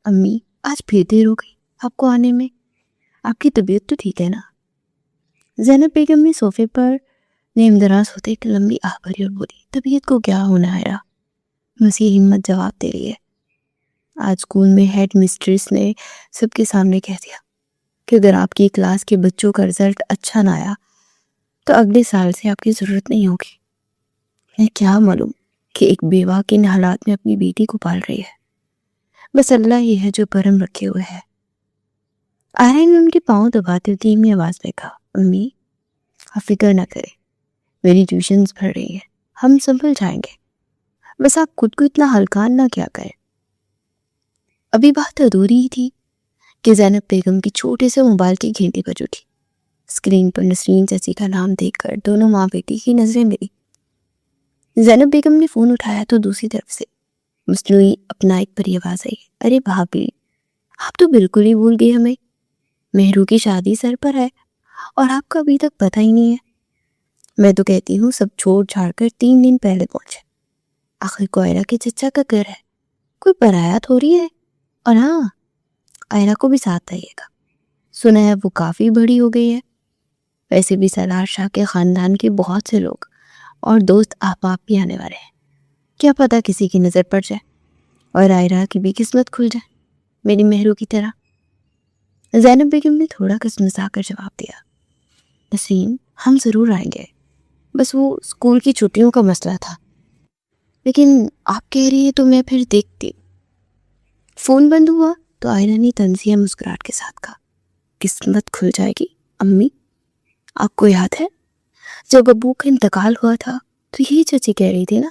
امی آج پھر دیر ہو گئی آپ کو آنے میں، آپ کی طبیعت تو ٹھیک ہے نا؟ زینب بیگم نے صوفے پر نیم دراز ہوتے ایک لمبی آہ بھری اور بولی، طبیعت کو کیا ہونا ہے؟ مسیح ہمت جواب دے رہی ہے، آج اسکول میں ہیڈ مسٹریس نے سب کے سامنے کہہ دیا کہ اگر آپ کی کلاس کے بچوں کا رزلٹ اچھا نہ آیا تو اگلے سال سے آپ کی ضرورت نہیں ہوگی۔ میں کیا معلوم کہ ایک بیوہ کن حالات میں اپنی بیٹی کو پال رہی ہے، بس اللہ ہی ہے جو کرم رکھے ہوئے ہے۔ آئرہ نے ان کے پاؤں دباتے ہوئے دھیمی آواز میں کہا، امی آپ فکر نہ کریں، میری ٹیوشنز بڑھ رہی ہیں، ہم سنبھل جائیں گے، بس آپ خود کو اتنا ہلکان نہ کیا کریں۔ ابھی بات ادھوری ہی تھی کہ زینب بیگم کی چھوٹے سے موبائل کی گھنٹی بج اٹھی۔ اسکرین پر نسرین چچی کا نام دیکھ کر دونوں ماں بیٹی کی نظریں ملی۔ زینب بیگم نے فون اٹھایا تو دوسری طرف سے مصنوعی اپنائیت پر یہ آواز آئی، ارے بھابھی آپ تو بالکل ہی بھول گئی ہمیں، مہرو کی شادی سر پر ہے اور آپ کا ابھی تک پتہ ہی نہیں ہے۔ میں تو کہتی ہوں سب چھوڑ چھاڑ کر 3 دن پہلے پہنچے، آخر کو آئرہ کے چچا کا گھر ہے، کوئی پرایا تھوڑی ہے، اور ہاں آئرہ کو بھی ساتھ آئیے گا، سنا ہے وہ کافی بڑی ہو گئی ہے۔ ویسے بھی سالار شاہ کے خاندان کے بہت سے لوگ اور دوست احباب بھی آنے والے ہیں، کیا پتہ کسی کی نظر پڑ جائے اور آئرہ کی بھی قسمت کھل جائے میری مہرو کی طرح۔ زینب بیگم نے تھوڑا کسمسا کر جواب دیا، نسیم ہم ضرور آئیں گے، بس وہ اسکول کی چھٹیوں کا مسئلہ تھا، لیکن آپ کہہ رہی ہیں تو میں پھر دیکھتی۔ فون بند ہوا تو آئرہ نے تنزیہ مسکراہٹ کے ساتھ کہا، قسمت کھل جائے گی امی؟ آپ کو یاد ہے جب ابو کا انتقال ہوا تھا تو یہی چچی کہہ رہی تھی نا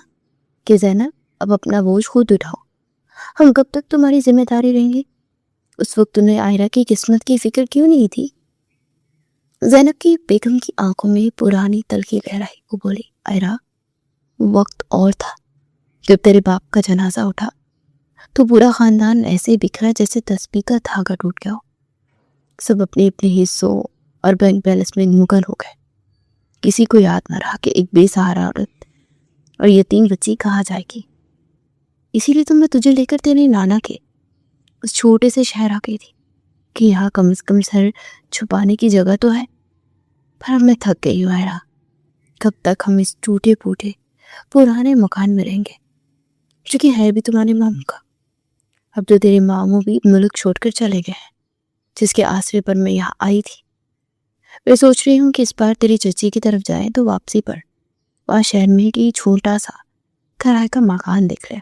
کہ زینب اب اپنا بوجھ خود اٹھاؤ، ہم کب تک تمہاری ذمہ داری رہیں گے؟ اس وقت انہیں آئرہ کی قسمت کی فکر کیوں نہیں تھی؟ زینب کی بیگم کی آنکھوں میں پرانی تلخی لہر آئی، وہ بولی، آئرہ وقت اور تھا، جب تیرے باپ کا جنازہ اٹھا تو پورا خاندان ایسے بکھرا جیسے تسبیح کا دھاگا ٹوٹ گیا ہو، سب اپنے اپنے حصوں اور بینک بیلنس میں مغل ہو گئے، کسی کو یاد نہ رہا کہ ایک بے سہارا عورت اور یتیم بچی کہاں جائے گی۔ اسی لیے تو میں تجھے لے کر تیرے نانا کے اس چھوٹے سے شہر آ گئی تھی کہ یہاں کم از کم سر چھپانے کی جگہ تو ہے، پر اب میں تھک گئی ہوں آئرہ، کب تک ہم اس ٹوٹے پھوٹے پرانے مکان میں رہیں گے، چونکہ ہے بھی تمہارے ماموں کا، اب تو تیرے ماموں بھی ملک چھوڑ کر چلے گئے ہیں جس کے آسرے پر میں یہاں آئی تھی۔ میں سوچ رہی ہوں کہ اس بار تیری چچی کی طرف جائیں تو واپسی پر وہاں شہر میں کی چھوٹا سا کرائے کا مکان دیکھ لے،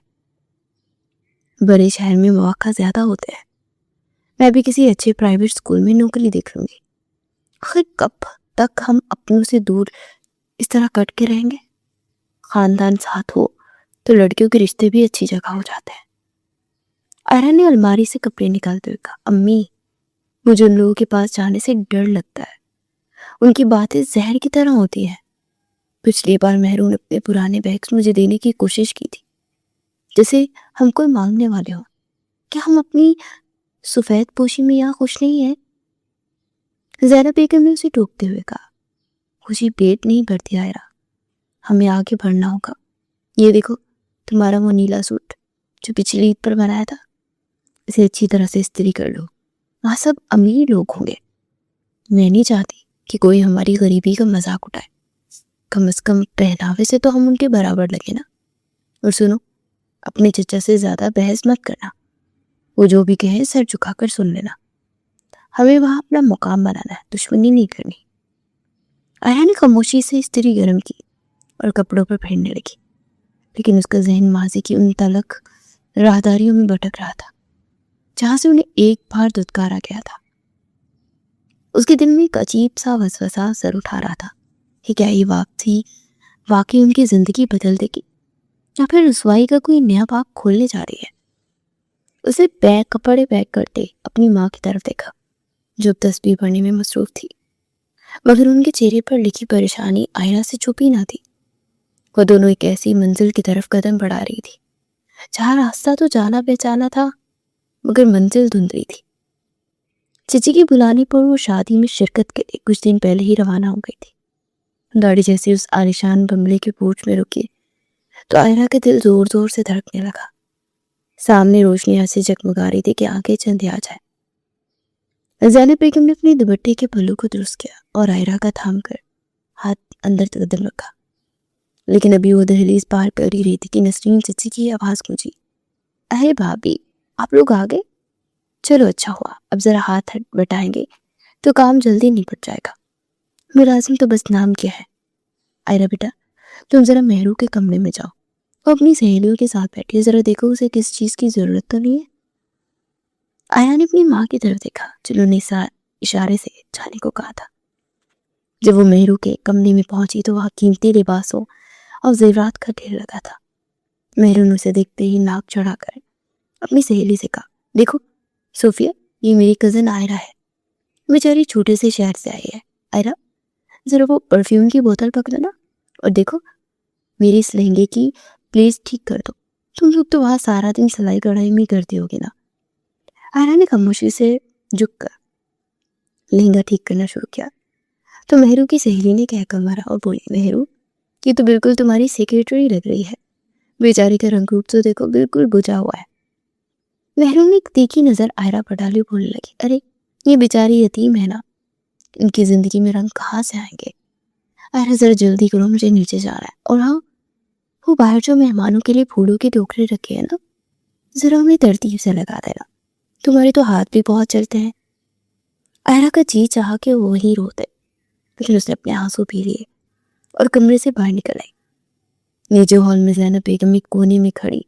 بڑے شہر میں مواقع زیادہ ہوتے ہیں، میں بھی کسی اچھے پرائیویٹ اسکول میں نوکری دیکھ لوں گی۔ آخر کب تک ہم اپنوں سے دور اس طرح کٹ کے رہیں گے؟ خاندان ساتھ ہو تو لڑکیوں کے رشتے بھی اچھی جگہ ہو جاتے ہیں۔ آئرہ نے الماری سے کپڑے نکالتے ہوئے کہا، امی مجھے ان لوگوں کے پاس جانے سے ڈر لگتا ہے، ان کی باتیں زہر کی طرح ہوتی ہیں۔ پچھلی بار مہرو نے اپنے پرانے بیگز مجھے دینے کی کوشش کی تھی، جیسے ہم کوئی مانگنے والے ہوں، کیا ہم اپنی سفید پوشی میں یہاں خوش نہیں ہیں؟ زینب بیگم نے اسے ٹوکتے ہوئے کہا، خوشی پیٹ نہیں بھرتی آئرہ، ہمیں آگے بڑھنا ہوگا۔ یہ دیکھو تمہارا وہ نیلا سوٹ جو پچھلی عید پر بنایا تھا، اسے اچھی طرح سے استری کر لو، وہاں سب امیر لوگ ہوں گے، میں نہیں چاہتی کہ کوئی ہماری غریبی کا مذاق اٹھائے، کم از کم پہناوے سے تو ہم ان کے برابر لگے نا۔ اور سنو، اپنے چچا سے زیادہ بحث مت کرنا، وہ جو بھی کہیں سر جھکا کر سن لینا، ہمیں وہاں اپنا مقام بنانا ہے، دشمنی نہیں کرنی۔ آئرہ نے خاموشی سے استری گرم کی اور کپڑوں پر پھیرنے لگی، لیکن اس کا ذہن ماضی کی ان تلخ راہداریوں میں بھٹک رہا تھا جہاں سے انہیں ایک بار دھتکارا گیا تھا۔ اس کے دل میں ایک عجیب سا وسوسہ سر اٹھا رہا تھا کہ کیا یہ واقعی ان کی زندگی بدل دے گی یا پھر رسوائی کا کوئی نیا باب کھولنے جا رہی ہے۔ اسے کپڑے پیک کرتے اپنی ماں کی طرف دیکھا جو تسبیح پڑھنے میں مصروف تھی، مگر ان کے چہرے پر لکھی پریشانی آئرہ سے چھپی نہ تھی۔ وہ دونوں ایک ایسی منزل کی طرف قدم بڑھا رہی تھی جہاں راستہ تو جانا پہچانا تھا مگر منزل دھندلی تھی۔ چچی کی بلانے پر وہ شادی میں شرکت کے لیے کچھ دن پہلے ہی روانہ ہو گئی تھی۔ گاڑی جیسے اس عالیشان بنگلے کے پورچ میں رکی تو آئرہ کا دل زور زور سے دھڑکنے لگا۔ سامنے روشنی ایسے جگمگا رہی تھی کہ آگے چند آ جائے۔ زینب بیگم نے اپنے دوپٹے کے پلو کو درست کیا اور عائرہ کا تھام کر ہاتھ اندر قدم رکھا، لیکن ابھی وہ دہلیز پار کر ہی رہی تھی کہ نسرین چچی کی آواز گونجی، ارے بھابھی آپ لوگ آ گئے؟ چلو اچھا ہوا، اب ذرا ہاتھ بٹائیں گے تو کام جلدی نپٹ جائے گا۔ ملازم تو بس نام کیا ہے۔ عائرہ بیٹا تم ذرا مہرو کے کمرے میں جاؤ، وہ اپنی سہیلیوں کے ساتھ بیٹھی ہے، ذرا دیکھو اسے کس چیز کی ضرورت تو نہیں ہے۔ آیا نے اپنی ماں کی طرف دیکھا جنہوں نے اشارے سے جانے کو کہا تھا۔ جب وہ مہرو کے کمرے میں پہنچی تو وہاں قیمتی لباسوں اور زیورات کا ڈھیر لگا تھا۔ مہرو نے اسے دیکھتے ہی ناک چڑھا کر اپنی سہیلی سے کہا، دیکھو صوفیہ، یہ میری کزن عائرہ ہے، بیچاری چھوٹے سے شہر سے آئی ہے۔ عائرہ ذرا وہ پرفیوم کی بوتل پکڑنا اور دیکھو میری اس لہنگے کی پلیز ٹھیک کر دو، تم لوگ تو وہاں سارا دن سلائی کڑھائی میں کرتے ہوگے نا۔ عائرہ نے خاموشی سے جھک کر لہنگا ٹھیک کرنا شروع کیا تو مہرو کی سہیلی نے کہہ کر مارا اور بولی، مہرو یہ تو بالکل تمہاری سیکریٹری لگ رہی ہے، بیچاری کا رنگ روپ تو دیکھو بالکل بجھا ہوا ہے۔ مہرو نے ایک تیکھی نظر عائرہ پر ڈالی، بولنے لگی، ارے یہ بیچاری یتیم ہے نا، ان کی زندگی میں رنگ کہاں سے آئیں گے؟ عائرہ ذرا جلدی کرو، مجھے نیچے جانا ہے، اور ہاں وہ باہر جو مہمانوں کے لیے پھولوں کے ٹوکرے رکھے ہیں نا، ذرا انہیں ترتیب سے لگا دینا، تمہارے تو ہاتھ بھی بہت چلتے ہیں۔ عائرہ کا جی چاہا کہ وہ وہی رو دے، لیکن اس نے اپنے آنسو پی لیے اور کمرے سے باہر نکل آئی۔ نیچے ہال میں زینب بیگم ایک کونے میں کھڑی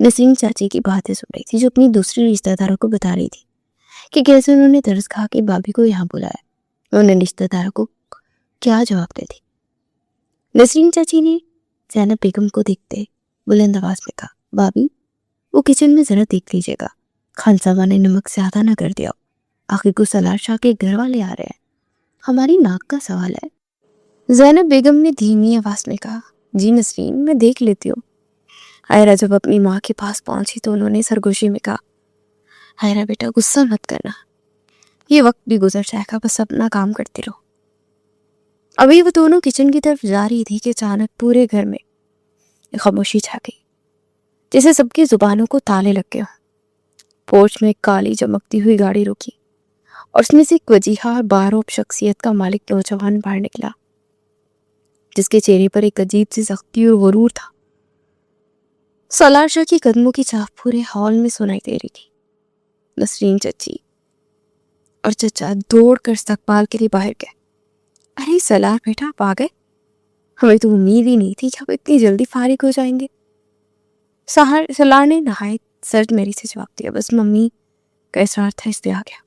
نسرین چاچی کی باتیں سن رہی تھی، جو اپنی دوسری رشتہ داروں کو بتا رہی تھی کہ کیسے انہوں نے ترس کھا کے بھابھی کو یہاں بلایا، انہوں نے رشتہ داروں کو کیا جواب دے دی۔ نسرین چاچی نے زینب بیگم کو دیکھتے بلند آواز میں کہا، بھابھی وہ کچن میں ذرا دیکھ لیجیے گا، خانسامہ نے نمک زیادہ نہ کر دیا، آخر کو سالار شاہ کے گھر والے آ رہے ہیں، ہماری ناک کا سوال ہے۔ زینب بیگم نے دھیمی آواز میں کہا، جی نسرین میں دیکھ لیتی ہوں۔ عائرہ جب اپنی ماں کے پاس پہنچی تو انہوں نے سرگوشی میں کہا، عائرہ بیٹا غصہ مت کرنا، یہ وقت بھی گزر جائے گا، بس اپنا کام کرتے رہو۔ ابھی وہ دونوں کچن کی طرف جا رہی تھی کہ اچانک پورے گھر میں خاموشی چھا گئی، جیسے سب کی زبانوں کو تالے لگ گئے ہوں۔ پورچ میں ایک کالی چمکتی ہوئی گاڑی رکی اور اس میں سے ایک وجیحہ اور باروب شخصیت کا مالک نوجوان باہر نکلا، جس کے چہرے پر ایک عجیب سی سختی اور غرور تھا۔ سالار شاہ کی قدموں کی چاپ پورے ہال میں سنائی دے رہی تھی۔ نسرین چچی اور چچا دوڑ کر استقبال کے لیے باہر گئے۔ ارے سالار بیٹا آپ آ گئے، ہمیں تو امید ہی نہیں تھی کہ آپ اتنی جلدی فارغ ہو جائیں گے۔ سالار نے نہایت سرد میری سے جواب دیا، بس ممی کا اصرار تھا اس لیے آ گیا،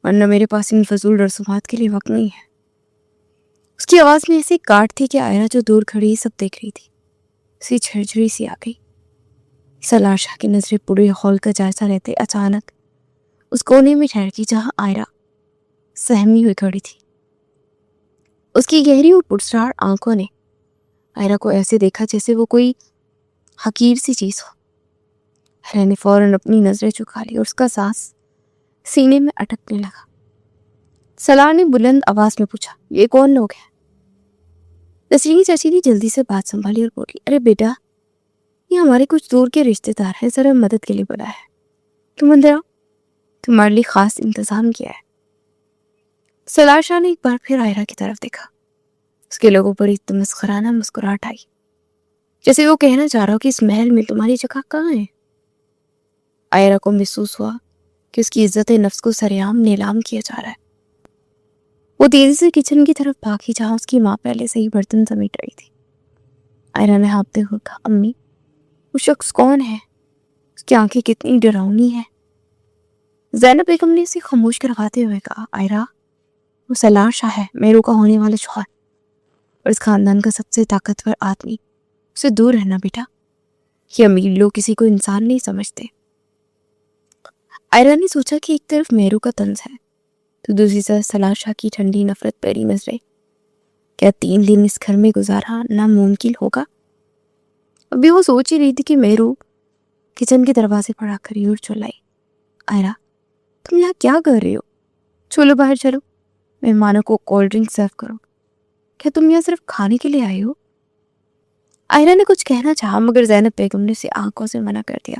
ورنہ میرے پاس ان فضول رسومات کے لیے وقت نہیں ہے۔ اس کی آواز میں ایسی کاٹ تھی کہ عائرہ جو دور کھڑی سب دیکھ رہی تھی، اسی جھرجھری سی آ گئی۔ سالار شاہ کی نظریں پورے ہال کا جائزہ لیتے اچانک اس کونے میں ٹھہر گئی جہاں عائرہ سہمی ہوئی کھڑی تھی۔ اس کی گہری اور پرسرار آنکھوں نے عائرہ کو ایسے دیکھا جیسے وہ کوئی حقیر سی چیز ہو۔ عائرہ نے فوراً اپنی نظریں چکا لی اور اس کا سانس سینے میں اٹکنے لگا۔ سالار نے بلند آواز میں پوچھا، یہ کون لوگ ہیں؟ نسرین چاچی نے جلدی سے بات سنبھالی اور بولی، ارے بیٹا یہ ہمارے کچھ دور کے رشتے دار ہیں، ذرا مدد کے لیے بلایا ہے، تم اندر آؤ، تمہارے لیے خاص انتظام کیا ہے۔ سالار شاہ نے ایک بار پھر عائرہ کی طرف دیکھا، اس کے لوگوں پر ایک مسخرانہ مسکراہٹ آئی، جیسے وہ کہنا چاہ رہا ہو کہ اس محل میں تمہاری جگہ کہاں ہے۔ عائرہ کو محسوس ہوا کہ اس کی عزت نفس کو سرعام نیلام کیا جا رہا ہے۔ وہ تیزی سے کچن کی طرف بھاگی جہاں اس کی ماں پہلے سے ہی برتن سمیٹ رہی تھی۔ عائرہ نے ہانپتے ہوئے کہا، امی وہ شخص کون ہے؟ اس کی آنکھیں کتنی ڈراؤنی ہیں۔ زینب بیگم نے اسے خاموش کرواتے ہوئے کہا، عائرہ وہ سالار شاہ ہے، میرو کا ہونے والا شوہر اور اس خاندان کا سب سے طاقتور آدمی، اسے دور رہنا بیٹا، یہ امیر لوگ کسی کو انسان نہیں سمجھتے۔ عائرہ نے سوچا کہ ایک طرف میرو کا طنز ہے تو دوسری طرف سالار شاہ کی ٹھنڈی نفرت پیری نظریں، کیا 3 دن اس گھر میں گزارا ناممکن ہوگا؟ ابھی وہ سوچ ہی رہی تھی کہ میرو کچن کے دروازے پر آ کر یوں چلائی، عائرہ تم یہاں کیا کر رہے ہو؟ چلو باہر چلو، مہمانوں کو کولڈ ڈرنک سرو کرو، کیا تم یہاں صرف کھانے کے لیے آئے ہو؟ عائرہ نے کچھ کہنا چاہا مگر زینب بیگم نے اسے آنکھوں سے منع کر دیا۔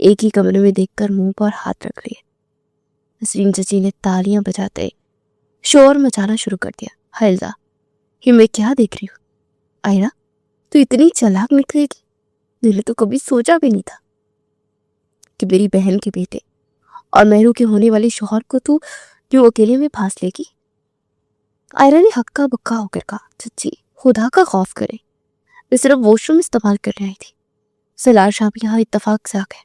ایک ہی کمرے میں دیکھ کر منہ پر ہاتھ رکھ لیے۔ نسرین چچی نے تالیاں بجاتے شور مچانا شروع کر دیا۔ حائلہ، یہ میں کیا دیکھ رہی ہوں؟ آئرہ، تو اتنی چالاک نکلے گی؟ میں نے تو کبھی سوچا بھی نہیں تھا کہ میری بہن کے بیٹے اور مہرو کے ہونے والے شوہر کو تو یوں اکیلے میں پھانس لے گی۔ آئرہ نے ہکا بکا ہو کر کہا، چچی خدا کا خوف کرے، میں صرف واش روم استعمال کرنے آئی تھی۔ سالار شاہ بھی یہاں اتفاق سے آ گئے۔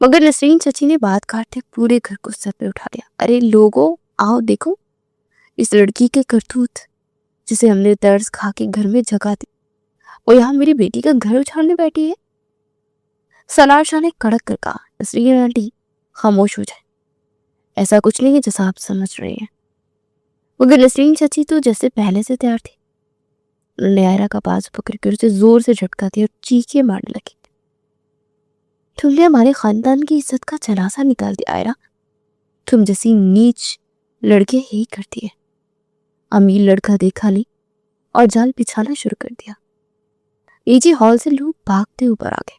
مگر نسرین چچی نے بات کاٹتے پورے گھر کو سر پہ اٹھا لیا۔ ارے لوگوں، آؤ دیکھو اس لڑکی کے کرتوت، جسے ہم نے طرز کھا کے گھر میں جگہ دی، وہ یہاں میری بیٹی کا گھر اچھالنے بیٹھی ہے۔ سالار شاہ نے کڑک کر کہا، نسرین آنٹی خاموش ہو جائے، ایسا کچھ نہیں ہے جیسا آپ سمجھ رہے ہیں۔ مگر نسرین چچی تو جیسے پہلے سے تیار تھی۔ انہوں نے آئرہ کا بازو پکڑ کر اسے زور سے جھٹکا دیا اور چیخیں مارنے لگی۔ تم نے ہمارے خاندان کی عزت کا جنازہ نکال دیا آئرہ، تم جیسی نیچ لڑکے ہی کرتی ہے۔ امیر لڑکا دیکھا نہیں اور جال بچھانا شروع کر دیا۔ ایجی ہال سے لوگ بھاگتے اوپر آ گئے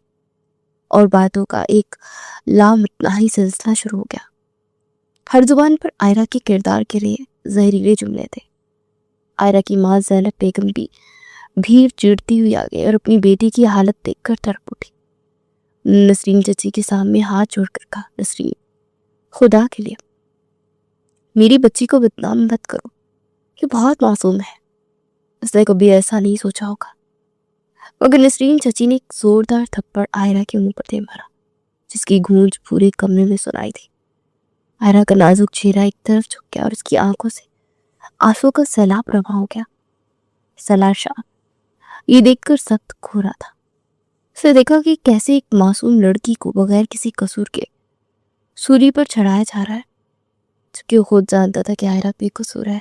اور باتوں کا ایک لامتناہی سلسلہ شروع ہو گیا۔ ہر زبان پر آئرہ کے کردار کے لیے زہریلے جملے تھے۔ آئرہ کی ماں زینب بیگم بھی بھیڑ چیڑتی ہوئی آ گئی اور اپنی بیٹی کی حالت دیکھ کر تڑپ اٹھی۔ نسرین چچی کے سامنے ہاتھ جوڑ کر کہا، نسرین خدا کے لیے میری بچی کو بدنام مت کرو، یہ بہت معصوم ہے، اس نے کبھی ایسا نہیں سوچا ہوگا۔ مگر نسرین چچی نے ایک زوردار تھپڑ آئرہ کے منہ پر دے مارا، جس کی گونج پورے کمرے میں سنائی تھی۔ آئرہ کا نازک چہرہ ایک طرف جھک گیا اور اس کی آنکھوں سے آنسو کا سیلاب رواں ہو گیا۔ سالار شاہ یہ دیکھ کر سخت کھو رہا تھا۔ اس نے دیکھا کہ کیسے ایک معصوم لڑکی کو بغیر کسی قصور کے سولی پر چڑھایا جا رہا ہے، جبکہ وہ خود جانتا تھا کہ آئرہ بے قصور ہے۔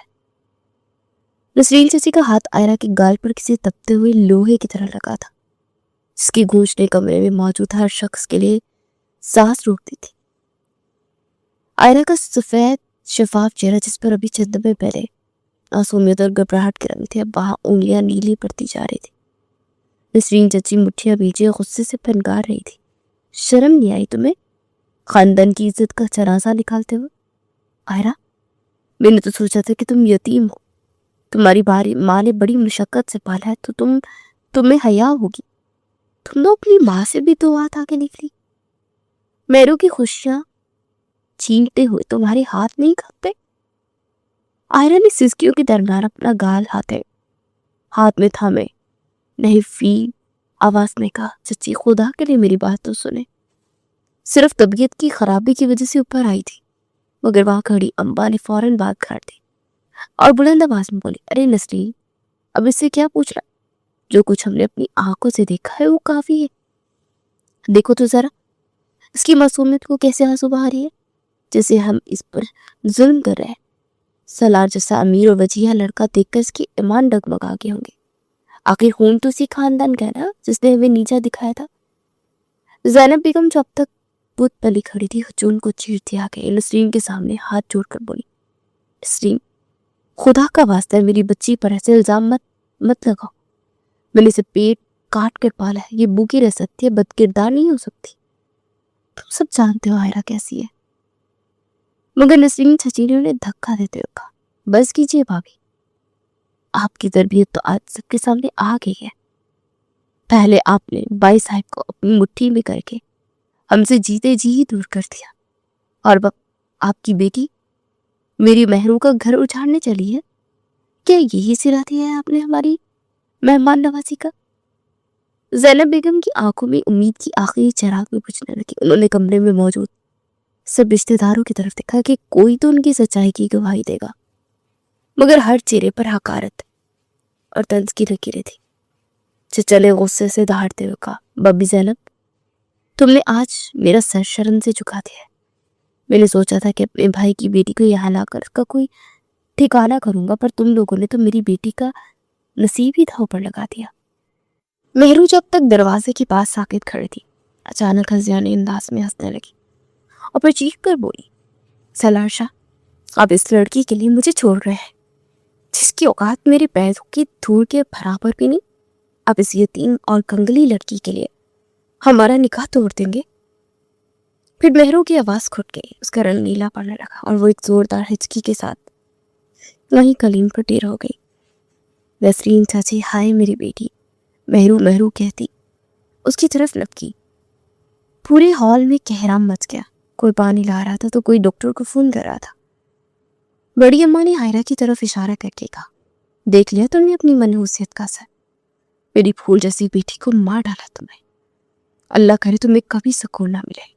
نسرین چچی کا ہاتھ آئرہ کے گال پر کسی تپتے ہوئے لوہے کی طرح لگا تھا، جس کی گونج نے کمرے میں موجود ہر شخص کے لیے سانس روک دی تھی۔ آئرہ کا سفید شفاف چہرہ، جس پر ابھی چند دن پہلے معصومیت اور گھبراہٹ کے رنگ تھے، اب وہاں انگلیاں نیلی پڑتی جا رہی تھی۔ نسرین چچی مٹھیاں بھیجے غصے سے پھنکار رہی تھی۔ شرم نہیں آئی تمہیں خاندان کی عزت کا جنازہ نکالتے ہوئے؟ آئرہ، میں نے تو سوچا تھا کہ تم یتیم ہو، تمہاری ماں نے بڑی مشقت سے پالا ہے تو تمہیں حیا ہوگی، تم نے اپنی ماں سے بھی تو ہاتھ آگے نکلی۔ میرو کی خوشیاں چھینتے ہوئے تمہارے ہاتھ نہیں کھاتے؟ آئرہ نے سسکیوں کے درمیان اپنا گال ہاتھ میں تھامے نہیں فی آواز میں کہا، چچی خدا کے لیے میری بات تو سنیں، صرف طبیعت کی خرابی کی وجہ سے اوپر آئی تھی۔ مگر وہاں کھڑی امبا نے فوراً بات کاٹ دی اور بلند آواز میں بولی، ارے نسرین، اب اس سے کیا پوچھ رہا؟ جو کچھ ہم نے اپنی آنکھوں سے دیکھا ہے وہ کافی ہے۔ دیکھو تو ذرا اس کی معصومیت کو کیسے آنسو بہا رہی ہے، جیسے ہم اس پر ظلم کر رہے ہیں۔ سالار جیسا امیر اور وجیہ لڑکا دیکھ کر اس کی ایمان ڈگمگا گئے ہوں گے۔ آخر خون تو اسی خاندان کا ہے نا جس نے ہمیں نیچا دکھایا تھا۔ زینب بیگم جو اب تک بت پلی کھڑی تھی، ہجوم کو چیرتی آ گئی، نسرین کے سامنے ہاتھ جوڑ کر بولی، نسرین خدا کا واسطہ ہے میری بچی پر ایسے الزام مت لگاؤ، میں نے اسے پیٹ کاٹ کر پالا ہے، یہ بھوکی رہ سکتی ہے، بد کردار نہیں ہو سکتی۔ تم سب جانتے ہو آئرہ کیسی ہے۔ مگر نسرین چچی نے انہیں دھکا دیتے ہوئے کہا، بس کیجیے بھابھی، آپ کی تربیت تو آج سب کے سامنے آ گئی ہے۔ پہلے آپ نے بائی صاحب کو اپنی مٹھی میں کر کے ہم سے جیتے جی ہی دور کر دیا، اور اب آپ کی بیٹی میری مہروں کا گھر اجاڑنے چلی ہے۔ کیا یہی سلا دیا ہے آپ نے ہماری مہمان نوازی کا؟ زینب بیگم کی آنکھوں میں امید کی آخری چراغ میں بجھنے لگی۔ انہوں نے کمرے میں موجود سب رشتہ داروں کی طرف دیکھا کہ کوئی تو ان کی سچائی کی گواہی دے گا، مگر ہر چہرے پر حقارت اور طنز کی لکیریں تھی۔ چچا نے غصے سے دہاڑتے ہوئے کہا، بابی زینب، تم نے آج میرا سر شرم سے جھکا دیا ہے۔ میں نے سوچا تھا کہ اپنے بھائی کی بیٹی کو یہاں لا کر اس کا کوئی ٹھکانہ کروں گا، پر تم لوگوں نے تو میری بیٹی کا نصیب ہی دھاؤ پر لگا دیا۔ مہرو جب تک دروازے کے پاس ساکت کھڑی تھی، اچانک ہنسیانے انداز میں ہنسنے لگی اور پھر چیخ کر بولی، سالار شاہ، اب اس لڑکی کے لیے مجھے چھوڑ رہے ہیں جس کی اوقات میرے پیروں کی دھول کے برابر بھی نہیں۔ اب اس یتیم اور کنگلی لڑکی کے لیے ہمارا نکاح توڑ دیں گے؟ پھر مہرو کی آواز کھٹ گئی، اس کا رنگ نیلا پڑنے لگا اور وہ ایک زوردار ہچکی کے ساتھ وہیں کلیم پر ٹیر ہو گئی۔ نسرین چاچی ہائے میری بیٹی مہرو مہرو کہتی اس کی طرف لپکی۔ پورے ہال میں کہرام مچ گیا، کوئی پانی لا رہا تھا تو کوئی ڈاکٹر کو فون کر رہا تھا۔ بڑی اماں نے آئرہ کی طرف اشارہ کر کے کہا، دیکھ لیا تم نے اپنی منحوسیت کا اثر، میری پھول جیسی بیٹی کو مار ڈالا تمہیں، اللہ کرے تمہیں کبھی سکون نہ ملے۔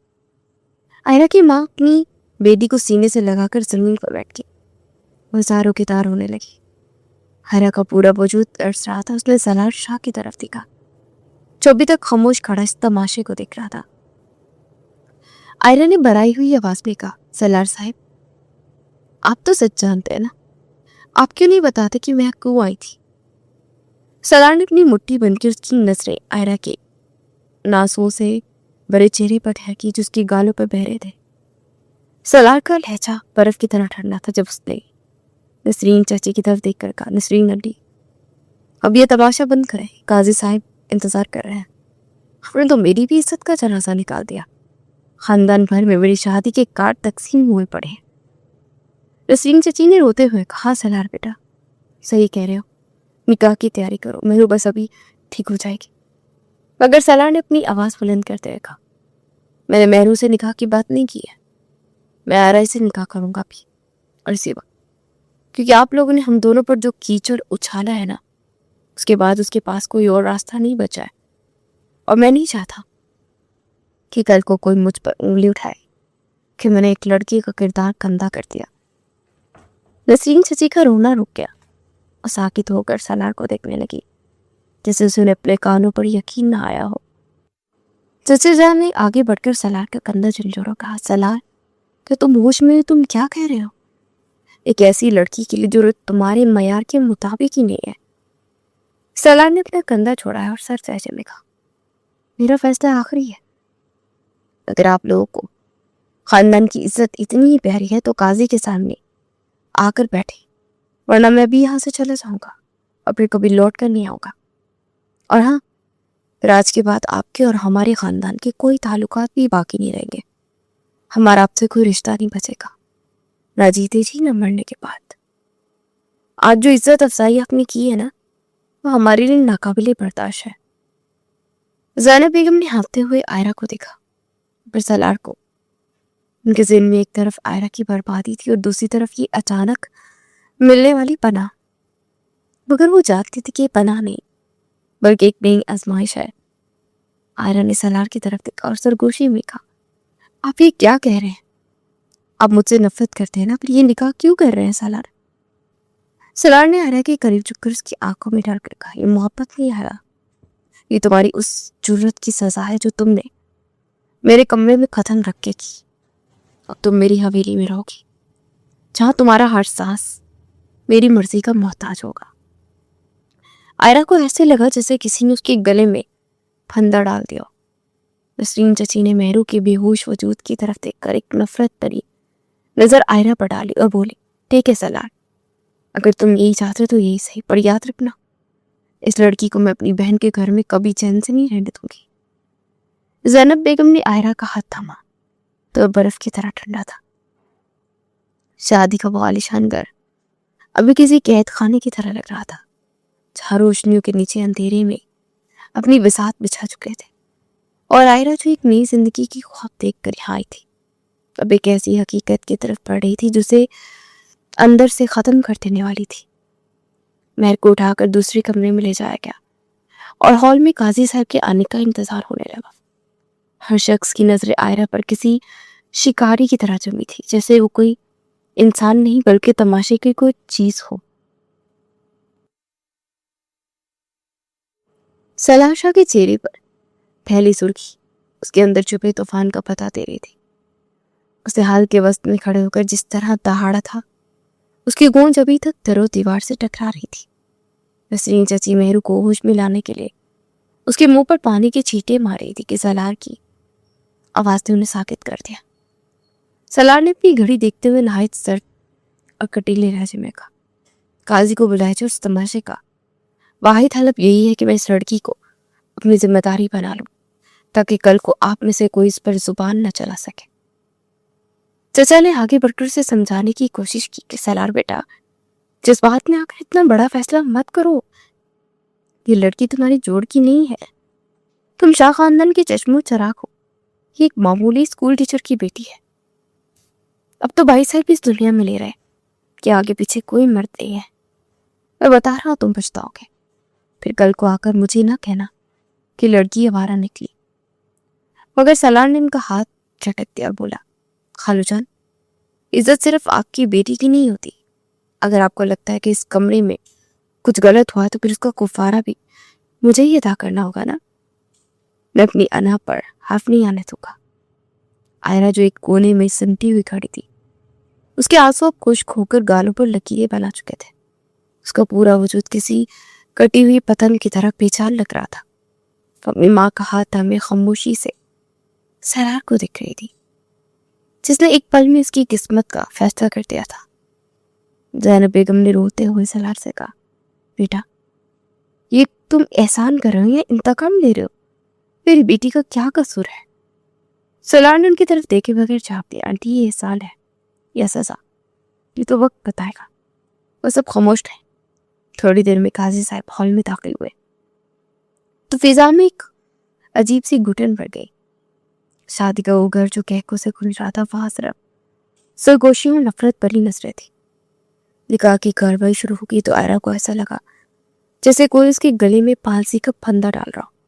آئرہ کی ماں اپنی بیٹی کو سینے سے لگا کر زمین پر بیٹھ گئی، وہ زاروں کی تار ہونے لگی۔ آئرہ کا پورا وجود ترس رہا تھا، اس نے سالار شاہ کی طرف دیکھا جو ابھی تک خاموش کھڑا اس تماشے کو دیکھ رہا تھا۔ آئرہ نے برائی ہوئی آواز میں کہا، سالار صاحب آپ تو سچ جانتے ہیں نا، آپ کیوں نہیں بتاتے کہ میں کیوں آئی تھی؟ سالار نے اپنی مٹھی بن کے اس کی نظریں آئرہ کے ناسوں سے بڑے چہرے پر ٹھہکی جو اس کی گالوں پر بہرے تھے۔ سالار کا لہجہ برف کی طرح ٹھنڈا تھا جب اس نے نسرین چاچی کی طرف دیکھ کر کہا، نسرین انڈی اب یہ تماشا بند کریں، قاضی صاحب انتظار کر رہے ہیں۔ آپ نے تو میری بھی عزت کا جنازہ نکال دیا، خاندان بھر میں میری شادی کے کارڈ تقسیم ہوئے پڑے ہیں۔ نسرین چچی نے روتے ہوئے کہا، سالار بیٹا صحیح کہہ رہے ہو، نکاح کی تیاری کرو، مہرو بس ابھی ٹھیک ہو جائے گی۔ مگر سالار نے اپنی آواز بلند کرتے ہوئے کہا، میں نے مہرو سے نکاح کی بات نہیں کی ہے، میں آئرہ سے نکاح کروں گا بھی، اور اسی وقت، کیونکہ آپ لوگوں نے ہم دونوں پر جو کیچڑ اچھالا ہے نا، اس کے بعد اس کے پاس کوئی اور راستہ نہیں بچا ہے، اور میں نہیں چاہتا کہ کل کو کوئی مجھ پر انگلی اٹھائے کہ میں نے ایک لڑکی کا کردار گندا کر دیا۔ نسرین چچی کا رونا رک گیا اور ساکت ہو کر سالار کو دیکھنے لگی جیسے اسے اپنے کانوں پر یقین نہ آیا ہو۔ چچا جان نے آگے بڑھ کر سالار کا کندھا جھنجھوڑا، کہا، سالار کہ تم ہوش میں تم کیا کہہ رہے ہو؟ ایک ایسی لڑکی کے لیے جو تمہارے معیار کے مطابق ہی نہیں ہے۔ سالار نے اپنا کندھا چھوڑا اور سر سہجے میں کہا، میرا فیصلہ آخری ہے، اگر آپ لوگوں کو خاندان کی عزت اتنی ہی پیاری ہے تو قاضی کے سامنے آ کر بیٹھے، ورنہ میں بھی یہاں سے چلے جاؤں گا اور پھر کبھی لوٹ کر نہیں آؤں گا۔ اور ہاں، پھر آج کے بعد آپ کے اور ہمارے خاندان کے کوئی تعلقات بھی باقی نہیں رہیں گے، ہمارا آپ سے کوئی رشتہ نہیں بچے گا، نہ جیتے جی نہ مرنے کے بعد۔ آج جو عزت افزائی آپ نے کی ہے نا، وہ ہمارے لیے ناقابل برداشت ہے۔ زینب بیگم نے ہانپتے ہوئے آئرہ کو دیکھا، پھر سالار کو۔ ان کے ذہن میں ایک طرف آئرہ کی بربادی تھی اور دوسری طرف یہ اچانک ملنے والی پناہ، مگر وہ جانتی تھی کہ یہ پناہ نہیں بلکہ ایک نئی آزمائش ہے۔ آئرہ نے سالار کی طرف دیکھا اور سرگوشی میں کہا، آپ یہ کیا کہہ رہے ہیں؟ آپ مجھ سے نفرت کرتے ہیں نا، پھر یہ نکاح کیوں کر رہے ہیں سالار؟ سالار نے آئرہ کے قریب جھک کر اس کی آنکھوں میں ڈال کر کہا، یہ محبت نہیں آئرہ، یہ تمہاری اس جرت کی سزا ہے جو تم نے میرے کمرے میں قدم رکھ کے کی۔ اب تم میری حویلی میں رہو گی جہاں تمہارا ہر سانس میری مرضی کا محتاج ہوگا۔ آئرہ کو ایسے لگا جیسے کسی نے اس کے گلے میں پھندا ڈال دیا۔ نسرین چچی نے مہرو کے بے ہوش وجود کی طرف دیکھ کر ایک نفرت بھری نظر آئرہ پر ڈالی اور بولی، ٹھیک ہے سالار، اگر تم یہی چاہتے تو یہی صحیح، پر یاد رکھنا اس لڑکی کو میں اپنی بہن کے گھر میں کبھی چین سے نہیں رہنے دوں گی۔ زینب بیگم نے آئرہ کا ہاتھ تھاما تو برف کی طرح ٹھنڈا تھا۔ شادی کا وہ عالیشان گھر ابھی کسی قید خانے کی طرح لگ رہا تھا جہاں روشنیوں کے نیچے اندھیرے میں اپنی بساط بچھا چکے تھے، اور آئرہ جو ایک نئی زندگی کی خواب دیکھ کر یہاں آئی تھی، اب ایک ایسی حقیقت کی طرف بڑھ رہی تھی جسے اندر سے ختم کر دینے والی تھی۔ مہر کو اٹھا کر دوسرے کمرے میں لے جایا گیا اور ہال میں قاضی صاحب کے آنے کا انتظار ہونے لگا۔ ہر شخص کی نظر آئرہ پر کسی شکاری کی طرح جمی تھی، جیسے وہ کوئی انسان نہیں بلکہ تماشے کی کوئی چیز ہو۔ سالار شاہ کے چہرے پر پہلی سرخی اس کے اندر چھپے طوفان کا پتہ دے رہی تھی۔ اسے حال کے وسط میں کھڑے ہو کر جس طرح دہاڑا تھا، اس کی گونج ابھی تک در و دیوار سے ٹکرا رہی تھی۔ نسرین چچی مہرو کو ہوش میں لانے کے لیے اس کے منہ پر پانی کے چھینٹے مار رہی تھی کہ سالار کی آواز نے انہیں ساکت کر دیا۔ سالار نے اپنی گھڑی دیکھتے ہوئے نہایت سرد اور کٹیلے لہجے میں کہا، قاضی کو بلائے جو اس تماشے کا واحد حلب یہی ہے کہ میں اس لڑکی کو اپنی ذمہ داری بنا لوں تاکہ کل کو آپ میں سے کوئی اس پر زبان نہ چلا سکے۔ چچا نے آگے بڑھ کر اسے سمجھانے کی کوشش کی کہ سالار بیٹا، جذبات میں آ کر اتنا بڑا فیصلہ مت کرو، یہ لڑکی تمہاری جوڑ کی نہیں ہے، تم شاہ خاندان کے چشم و چراغ ہو، یہ ایک معمولی اسکول ٹیچر کی بیٹی ہے۔ اب تو بھائی صاحب اس دنیا میں لے رہے کہ آگے پیچھے کوئی مرد نہیں ہے، میں بتا رہا ہوں تم پچھتاؤ گے، پھر کل کو آ کر مجھے نہ کہنا کہ لڑکی آوارہ نکلی۔ مگر سالار نے ان کا ہاتھ جھٹک دیا اور بولا، خالو جان، عزت صرف آپ کی بیٹی کی نہیں ہوتی، اگر آپ کو لگتا ہے کہ اس کمرے میں کچھ غلط ہوا تو پھر اس کا کفارہ بھی مجھے ہی ادا کرنا ہوگا نا۔ میں اپنی انا پر ہاتھ نہیں آنے دوں گا۔ آئرہ جو ایک کونے میں سنتی ہوئی کھڑی تھی، اس کے آنسو اب خشک ہو کر گالوں پر لکیریں بنا چکے تھے، اس کا پورا وجود کسی کٹی ہوئی پتنگ کی طرح بے چال لگ رہا تھا۔ اپنی ماں کا ہاتھ تھامے خاموشی سے سالار کو دیکھ رہی تھی، جس نے ایک پل میں اس کی قسمت کا فیصلہ کر دیا تھا۔ زینب بیگم نے روتے ہوئے سالار سے کہا، بیٹا، یہ تم احسان کر رہے ہو یا انتقام لے رہے ہو؟ میری بیٹی کا کیا قصور ہے؟ سالار نے ان کی طرف دیکھے بغیر جواب دیا، آنٹی، یہ احسان ہے یا سزا، یہ تو وقت بتائے گا۔ وہ سب خاموش رہے۔ تھوڑی دیر میں قاضی صاحب ہال میں داخل ہوئے تو فضا میں ایک عجیب سی گھٹن پڑ گئی۔ شادی کا وہ گھر جو کہکوں سے کھل رہا تھا، وہاں صرف سرگوشیوں اور نفرت بھری نظریں تھی۔ نکاح کی کاروائی شروع ہو گئی تو آئرہ کو ایسا لگا جیسے کوئی اس کے گلے میں پالسی کا پھندا ڈال رہا ہو۔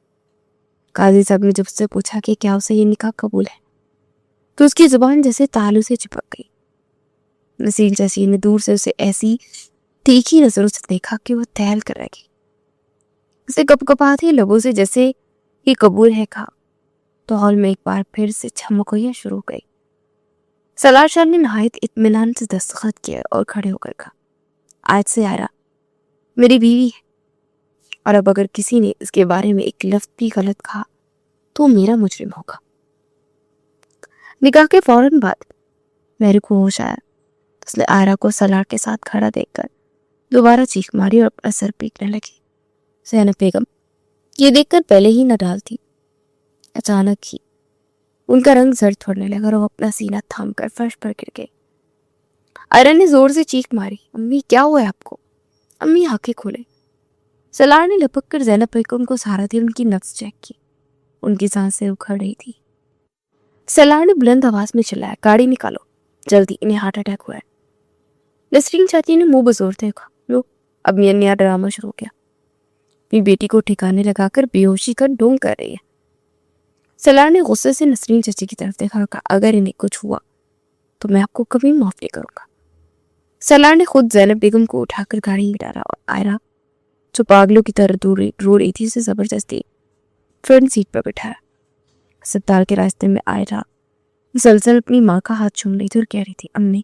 قاضی صاحب نے جب اس سے پوچھا کہ کیا اسے یہ نکاح قبول ہے تو اس کی زبان جیسے تالو سے چپک گئی۔ نسیم چچی نے دور سے اسے ایسی تیکھی نظروں سے دیکھا کہ وہ تھہل کر رہ گئی۔ اسے کپ کپاتی لبوں سے جیسے یہ قبول ہے کہا تو ہال میں ایک بار پھر سے چھمکویاں شروع ہو گئی۔ سالار شاہ نے نہایت اطمینان سے دستخط کیا اور کھڑے ہو کر کہا، آج سے آئرہ میری بیوی ہے، اور اب اگر کسی نے اس کے بارے میں ایک لفظ بھی غلط کہا تو میرا مجرم ہوگا۔ نکاح کے فوراً بعد میرے کو ہوش آیا۔ اس نے آئرہ کو سالار کے ساتھ کھڑا دیکھ کر دوبارہ چیخ ماری اور اپنا سر پیٹنے لگی۔ زینب بیگم یہ دیکھ کر پہلے ہی نہ ڈال تھی، اچانک ہی ان کا رنگ زرد ہونے لگا اور وہ اپنا سینہ تھام کر فرش پر گر گئے۔ آئرہ نے زور سے چیخ ماری، امی کیا ہوا ہے آپ کو؟ امی آنکھیں کھولے۔ سالار نے لپک کر زینب بیگم کو سہارا دیا، ان کی نبض چیک کی، ان کی سانسیں اکھڑ رہی تھی۔ سالار نے بلند آواز میں چلایا، گاڑی نکالو جلدی، انہیں ہارٹ اٹیک ہوا ہے۔ نسرین چاچی نے منہ بزور دیکھا، لو اب یہ نیا ڈرامہ شروع ہو گیا، اپنی بیٹی کو ٹھکانے لگا کر بے ہوشی کا ڈھونگ کر رہی ہے۔ سالار نے غصے سے نسرین چچی کی طرف دیکھا اور کہا، اگر انہیں کچھ ہوا تو میں آپ کو کبھی معاف نہیں کروں گا۔ سالار نے خود زینب بیگم کو اٹھا کر گاڑی میں ڈالا اور آئرہ جو پاگلوں کی طرح رو رہی تھی اسے زبردستی فرنٹ سیٹ پر بٹھایا۔ اسپتال کے راستے میں آئرہ مسلسل اپنی ماں کا ہاتھ چوم رہی تھی اور کہہ رہی تھی، امی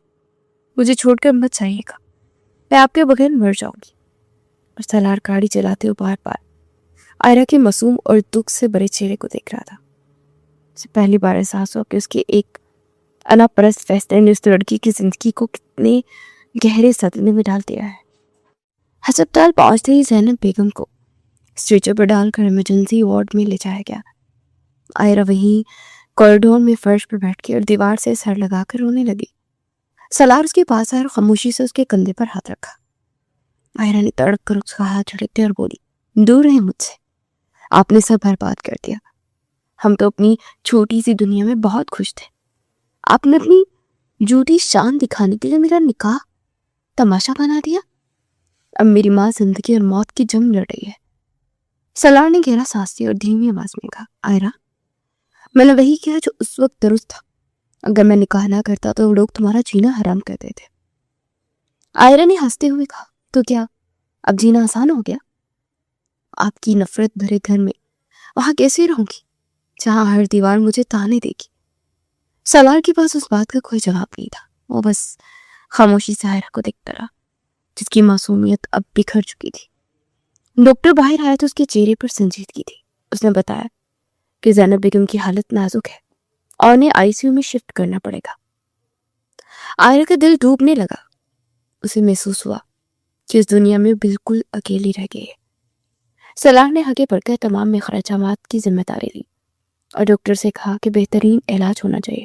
مجھے چھوڑ کر مت جائیے گا، میں آپ کے بغیر مر جاؤں گی۔ اور سالار گاڑی چلاتے ہوئے بار بار آئرہ کے معصوم اور دکھ سے بھرے چہرے کو دیکھ رہا تھا۔ اسے پہلی بار احساس ہوا کہ اس کے ایک انا پرست فیصلے نے اس لڑکی کی زندگی کو کتنے گہرے صدمے میں ڈال دیا ہے۔ ہسپتال پہنچتے ہی زینب بیگم کو اسٹریچر پر ڈال کر ایمرجنسی وارڈ میں لے جایا گیا۔ آئرہ وہیں کوریڈور میں فرش پر بیٹھ کے اور دیوار سے سر لگا کر رونے لگی۔ سالار اس کے پاس آیا اور خاموشی سے اس کے کندھے پر ہاتھ رکھا۔ آئرہ نے تڑپ کر اس کا ہاتھ جھڑک دیا اور بولی، دور رہیں مجھ سے، آپ نے سب برباد کر دیا، ہم تو اپنی چھوٹی سی دنیا میں بہت خوش تھے، آپ نے اپنی جھوٹی شان دکھانے کے لیے میرا نکاح تماشا بنا دیا، اب میری ماں زندگی اور موت کی جنگ لڑ رہی ہے۔ سالار نے گہرا سانس لیا اور دھیمی آواز میں کہا، آئرہ میں نے وہی کیا جو اس وقت درست تھا، اگر میں نکاح نہ کرتا تو لوگ تمہارا جینا حرام کر دیتے۔ آئرہ نے ہنستے ہوئے کہا، تو کیا اب جینا آسان ہو گیا؟ آپ کی نفرت بھرے گھر میں وہاں کیسے رہوں گی جہاں ہر دیوار مجھے تانے دے گی؟ سالار کے پاس اس بات کا کوئی جواب نہیں تھا، وہ بس خاموشی سے آئرہ کو دیکھتا رہا جس کی معصومیت اب بکھر چکی تھی۔ ڈاکٹر باہر آیا تو اس کے چہرے پر سنجیدگی تھی۔ اس نے بتایا کہ زینب بیگم کی حالت نازک ہے اور انہیں آئی سی یو میں شفٹ کرنا پڑے گا۔ آئرہ کا دل ڈوبنے لگا، اسے محسوس ہوا کہ اس دنیا میں بالکل اکیلی رہ گئی ہے۔ سالار نے آگے بڑھ کر تمام اخراجات کی ذمہ داری لی اور ڈاکٹر سے کہا کہ بہترین علاج ہونا چاہیے۔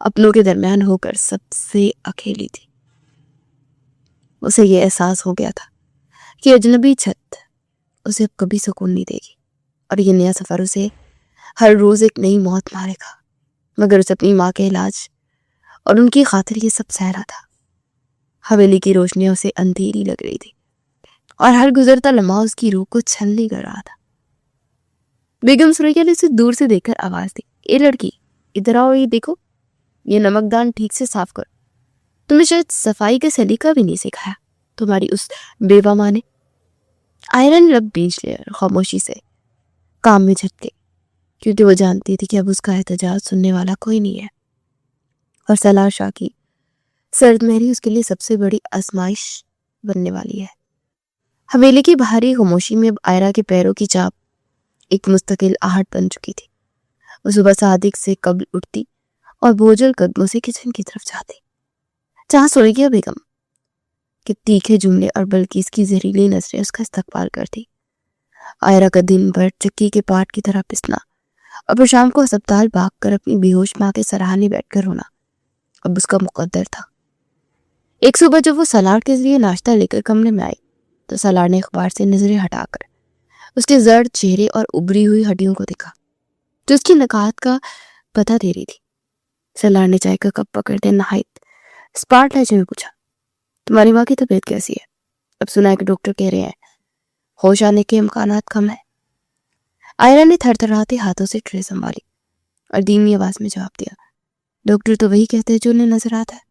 اپنوں کے درمیان ہو کر سب سے اکیلی تھی۔ اسے یہ احساس ہو گیا تھا کہ اجنبی چھت اسے اب کبھی سکون نہیں دے گی، اور یہ نیا سفر اسے ہر روز ایک نئی موت مارے گا۔ مگر اسے اپنی ماں کے علاج اور ان کی خاطر یہ سب سہ رہا تھا۔ حویلی کی روشنیاں اسے اندھیری لگ رہی تھی، اور ہر گزرتا لمحہ اس کی روح کو چھلنی کر رہا تھا۔ بیگم سریا نے اسے دور سے دیکھ کر آواز دی، اے لڑکی، ادھر آؤ، یہ دیکھو، یہ نمکدان ٹھیک سے صاف کرو۔ تمہیں شاید صفائی کا سلیقہ بھی نہیں سکھایا تمہاری اس بیوہ ماں نے۔ آئرا نے لب بیچ لیا اور خاموشی سے کام میں جھٹ گئی، کیونکہ وہ جانتی تھی کہ اب اس کا احتجاج سننے والا کوئی نہیں ہے، اور سالار شاہ کی سرد مہری اس کے لیے سب سے بڑی آزمائش بننے والی ہے۔ حویلی کی بھاری خاموشی میں اب آئرا کے پیروں کی چاپ ایک مستقل آہٹ بن چکی تھی۔ وہ صبح صادق سے قبل اٹھتی اور بوجھل قدموں سے کچن کی طرف جاتی، جہاں سریا بیگم کے تیکھے جملے اور بلکیس کی زہریلی نظریں اس کا استقبال کرتی۔ آئرا کا دن بھر چکی کے پاٹ کی طرح پسنا، اور پھر شام کو ہسپتال بھاگ کر اپنی بے ہوش ماں کے سراہنے بیٹھ کر رونا اب اس کا مقدر تھا۔ ایک صبح جب وہ سالار کے ذریعے ناشتہ لے کر کمرے میں آئی تو سالار نے اخبار سے نظریں ہٹا کر اس کے زرد چہرے اور ابری ہوئی ہڈیوں کو دیکھا جو اس کی نکات کا پتہ دے رہی تھی۔ سالار نے چائے کا کپ پکڑتے نہایت اسپارٹ لہجے میں پوچھا، تمہاری ماں کی طبیعت کیسی ہے؟ اب سنا ہے کہ ڈاکٹر کہہ رہے ہیں ہوش آنے کے امکانات کم ہیں۔ آئرا نے تھر تھراتے ہاتھوں سے ٹرے سنبھالی اور دھیمی آواز میں جواب دیا، ڈاکٹر تو وہی کہتے ہیں جو انہیں نظر آتا ہے،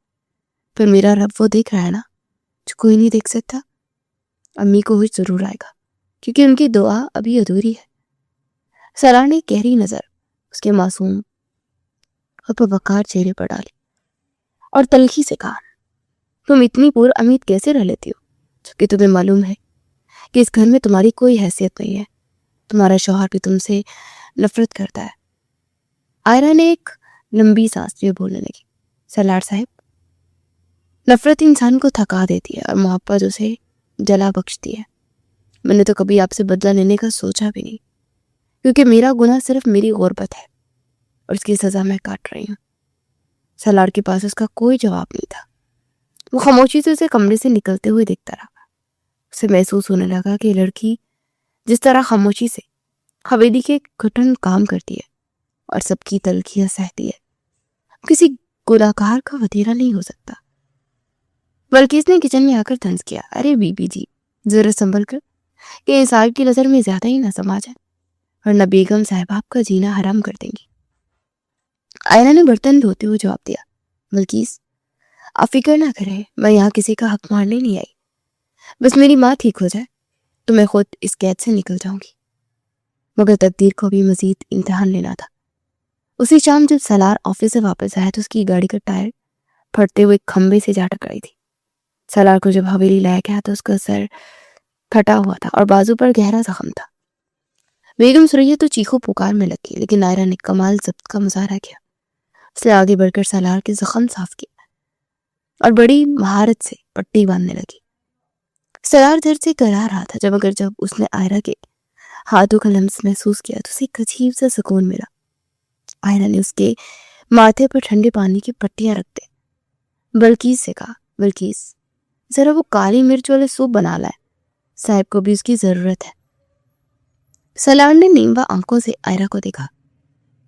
پر میرا رب وہ دیکھ رہا ہے نا جو کوئی نہیں دیکھ سکتا۔ امی کو ہوش ضرور آئے گا کیونکہ ان کی دعا ابھی ادھوری ہے۔ سالار نے گہری نظر اس کے معصوم اور پروقار چہرے پر ڈالی اور تلخی سے کہا، تم اتنی پور امید کیسے رہ لیتی ہو جبکہ تمہیں معلوم ہے کہ اس گھر میں تمہاری کوئی حیثیت نہیں ہے، تمہارا شوہر بھی تم سے نفرت کرتا ہے۔ آئرا نے ایک لمبی سانس لیے بولنے لگی، سالار صاحب، نفرت انسان کو تھکا دیتی ہے اور محبت اسے جلا بخشتی ہے۔ میں نے تو کبھی آپ سے بدلہ لینے کا سوچا بھی نہیں، کیونکہ میرا گناہ صرف میری غربت ہے اور اس کی سزا میں کاٹ رہی ہوں۔ سالار کے پاس اس کا کوئی جواب نہیں تھا۔ وہ خاموشی سے اسے کمرے سے نکلتے ہوئے دیکھتا رہا۔ اسے محسوس ہونے لگا کہ لڑکی جس طرح خاموشی سے حویلی کے گھٹن کام کرتی ہے اور سب کی تلخیاں سہتی ہے، کسی گناہگار کا وتیرا نہیں ہو سکتا۔ بلکہ اس نے کچن میں آ کر طنز کیا، ارے بی بی جی، ذرا سنبھل کر، کہ انصاف کی نظر میں زیادہ ہی نہ سما جائے ورنہ بیگم صاحب آپ کا جینا حرام کر دیں گی۔ آئرا نے برتن دھوتے ہوئے جواب دیا، بلکیس، آپ فکر نہ کریں، میں یہاں کسی کا حق مارنے نہیں آئی، بس میری ماں ٹھیک ہو جائے تو میں خود اس قید سے نکل جاؤں گی۔ مگر تقدیر کو بھی مزید امتحان لینا تھا۔ اسی شام جب سالار آفس سے واپس آیا تو اس کی گاڑی کا ٹائر پھٹتے ہوئے کھمبے سے جا ٹکرائی تھی۔ سالار کو جب حویلی لایا گیا تو اس کا سر پھٹا ہوا تھا اور بازو پر گہرا زخم تھا۔ بیگم سریا تو چیخو پکار میں لگی، لیکن آئرا نے کمال ضبط کا مظاہرہ کیا۔ اس نے آگے بڑھ کر سالار کے زخم صاف کیا اور بڑی مہارت سے پٹی باندھنے لگی۔ سالار درد سے کرا رہا تھا، مگر جب اس نے آئرا کے ہاتھوں کا لمس محسوس کیا تو اسے ایک عجیب سا سکون ملا۔ آئرا نے اس کے ماتھے پر ٹھنڈے پانی کی پٹیاں رکھ دیں بلکیس سے کہا، بلکیس، ذرا وہ کالی مرچ والے سوپ بنا لائے، صاحب کو بھی اس کی ضرورت ہے۔ سالار نے نیمبا آنکھوں سے آئرا کو دیکھا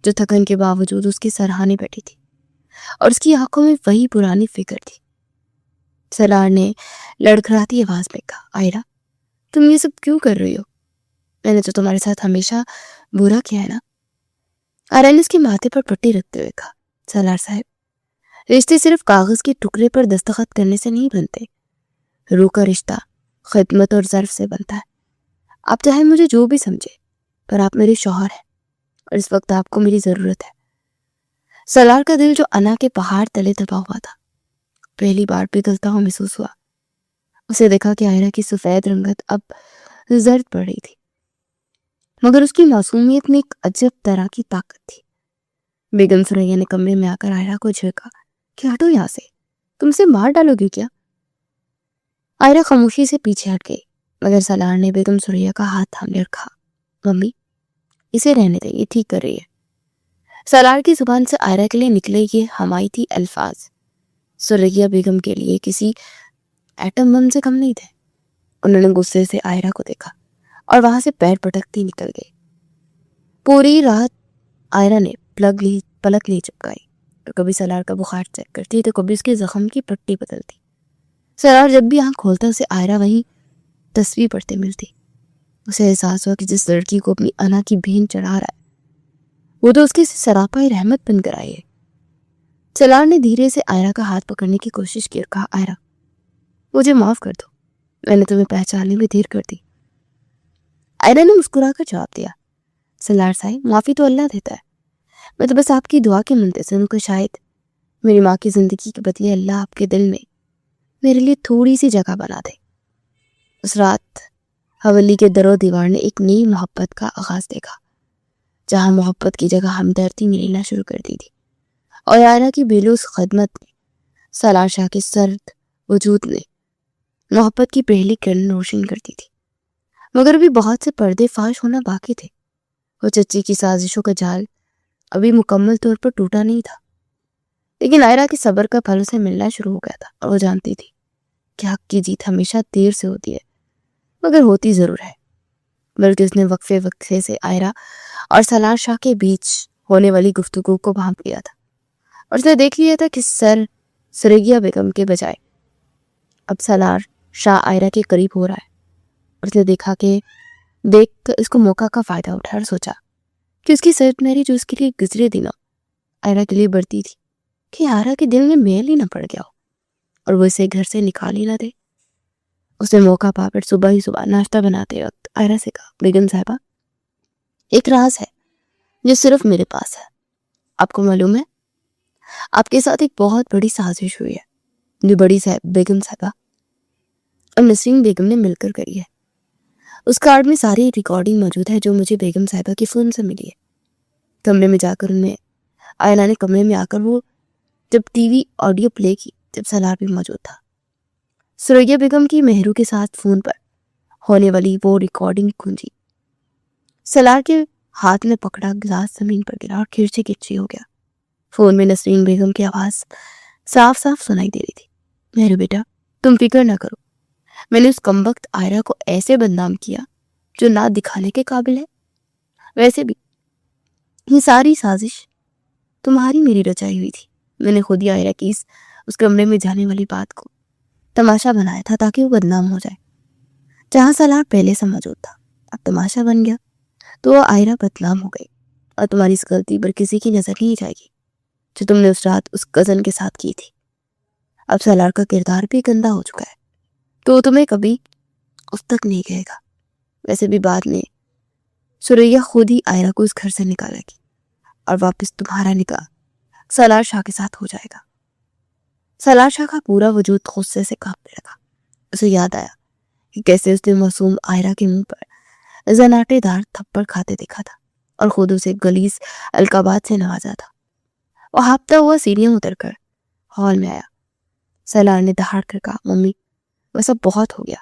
جو تھکن کے باوجود اس کے سرہانے بیٹھی تھی، اور اس کی آنکھوں میں وہی پرانی فکر تھی۔ سالار نے لڑکھڑاتی آواز میں کہا، آئرا، تم یہ سب کیوں کر رہی ہو؟ میں نے تو تمہارے ساتھ ہمیشہ برا کیا ہے نا؟ آئرا نے اس کے ماتھے پر پٹی رکھتے ہوئے کہا، سالار صاحب، رشتے صرف کاغذ کے ٹکڑے پر دستخط کرنے سے نہیں بنتے، روح کا رشتہ خدمت اور ظرف سے بنتا ہے۔ آپ چاہے مجھے جو بھی سمجھے، پر آپ میرے شوہر ہیں اور اس وقت آپ کو میری ضرورت ہے۔ سالار کا دل جو انا کے پہاڑ تلے دبا ہوا تھا پہلی بار پگھلتا ہوا محسوس ہوا۔ اسے دیکھا کہ آئرا کی سفید رنگت اب زرد پڑ رہی تھی، مگر اس کی معصومیت میں ایک عجب طرح کی طاقت تھی۔ بیگم سریا نے کمرے میں آ کر آئرا کو جھڑکا کہ ہٹو یہاں سے، تم سے مار ڈالو گی کیا؟ آئرا خاموشی سے پیچھے ہٹ گئی، مگر سالار نے بیگم سریا کا ہاتھ تھام لے رکھا، ممی، اسے رہنے دیں، یہ ٹھیک کر رہی ہے۔ سالار کی زبان سے آئرہ کے لیے نکلے یہ حمایتی الفاظ سرگیہ بیگم کے لیے کسی ایٹم بم سے کم نہیں تھے۔ انہوں نے غصے سے آئرہ کو دیکھا اور وہاں سے پیر پٹکتی نکل گئی۔ پوری رات آئرہ نے پلک نہیں چپکائی، تو کبھی سالار کا بخار چیک کرتی تو کبھی اس کے زخم کی پٹی بدلتی۔ سالار جب بھی آنکھ کھولتا اسے آئرہ وہی تصویر پڑھتے ملتی۔ اسے احساس ہوا کہ جس لڑکی کو اپنی انا کی بہن چڑھا رہا ہے وہ تو اس کی سراپا رحمت بن کر آئی ہے۔ سالار نے دھیرے سے آئرہ کا ہاتھ پکڑنے کی کوشش کی اور کہا، آئرہ مجھے معاف کر دو، میں نے تمہیں پہچاننے میں دیر کر دی۔ آئرہ نے مسکرا کر جواب دیا، سالار صاحب معافی تو اللہ دیتا ہے، میں تو بس آپ کی دعا کے منتظر ہوں کہ شاید میری ماں کی زندگی کے بدلے اللہ آپ کے دل میں میرے لیے تھوڑی سی جگہ بنا دے۔ اس رات حویلی کے در و دیوار نے ایک نئی محبت کا آغاز دیکھا، جہاں محبت کی جگہ ہمدردی ملنا شروع کر دی تھی، اور آئرہ کی بےلوث خدمت میں سالار شاہ کے سرد وجود میں محبت کی پہلی کرن روشن کرتی تھی۔ مگر ابھی بہت سے پردے فاش ہونا باقی تھے۔ وہ چچی کی سازشوں کا جال ابھی مکمل طور پر ٹوٹا نہیں تھا، لیکن آئرہ کے صبر کا پھل اسے ملنا شروع ہو گیا تھا، اور وہ جانتی تھی کہ حق کی جیت ہمیشہ دیر سے ہوتی ہے، مگر ہوتی ضرور ہے۔ بلکہ اس نے وقفے سے آئرہ اور سالار شاہ کے بیچ ہونے والی گفتگو کو بھانپ لیا تھا، اور اس نے دیکھ لیا تھا کہ سرگیہ بیگم کے بجائے اب سالار شاہ آئرہ کے قریب ہو رہا ہے، اور اس نے دیکھ کر اس کو موقع کا فائدہ اٹھا اور سوچا کہ اس کی سرد میری جو اس کے لیے گزرے دنوں آئرہ کے لیے بڑھتی تھی کہ آئرہ کے دل میں میل ہی نہ پڑ گیا ہو اور وہ اسے گھر سے نکال ہی نہ دے۔ اس نے موقع پا کر صبح ناشتہ بناتے وقت آئرہ سے کہا، بیگم صاحبہ ایک راز ہے جو صرف میرے پاس ہے، آپ کو معلوم ہے آپ کے ساتھ ایک بہت بڑی سازش ہوئی ہے جو بڑی بیگم صاحبہ اور نسرین بیگم نے مل کر کری ہے۔ اس کارڈ میں ساری ریکارڈنگ موجود ہے جو مجھے بیگم صاحبہ کی فون سے ملی ہے۔ کمرے میں جا کر آئرہ نے کمرے میں آ کر وہ جب ٹی وی آڈیو پلے کی جب سالار بھی موجود تھا۔ سرگیہ بیگم کی مہرو کے ساتھ فون پر ہونے والی وہ ریکارڈنگ گونجی۔ سالار کے ہاتھ میں پکڑا گلاس زمین پر گرا اور کھرچی ہو گیا۔ فون میں نسرین بیگم کی آواز صاف سنائی دے رہی تھی، مہرو بیٹا تم فکر نہ کرو، میں نے اس کمبخت آئرہ کو ایسے بدنام کیا جو نہ دکھانے کے قابل ہے، ویسے بھی یہ ساری سازش تمہاری میری رچائی ہوئی تھی۔ میں نے خود ہی آئرہ کی اس کمرے میں جانے والی بات کو تماشا بنایا تھا تاکہ وہ بدنام ہو جائے۔ جہاں سالار پہلے سے موجود تھا اب تماشا بن گیا تو وہ آئرہ بدنام ہو گئی، اور تمہاری اس غلطی پر کسی کی نظر نہیں جائے گی جو تم نے اس رات اس کزن کے ساتھ کی تھی۔ اب سالار کا کردار بھی گندا ہو چکا ہے تو وہ تمہیں کبھی اف تک نہیں کہے گا۔ ویسے بھی بعد میں سرگیہ خود ہی آئرہ کو اس گھر سے نکالے گی اور واپس تمہارا نکاح سالار شاہ کے ساتھ ہو جائے گا۔ سالار شاہ کا پورا وجود غصے سے کانپنے لگا۔ اسے یاد آیا کہ کیسے اس نے معصوم آئرہ کے منہ پر زناٹے دار تھپڑ کھاتے دیکھا تھا اور خود اسے غلیظ القابات سے نوازا تھا۔ وہ ہاپتا ہوا سیڑھیاں اتر کر ہال میں آیا۔ سالار نے دہاڑ کر کہا، ممی وہ سب بہت ہو گیا،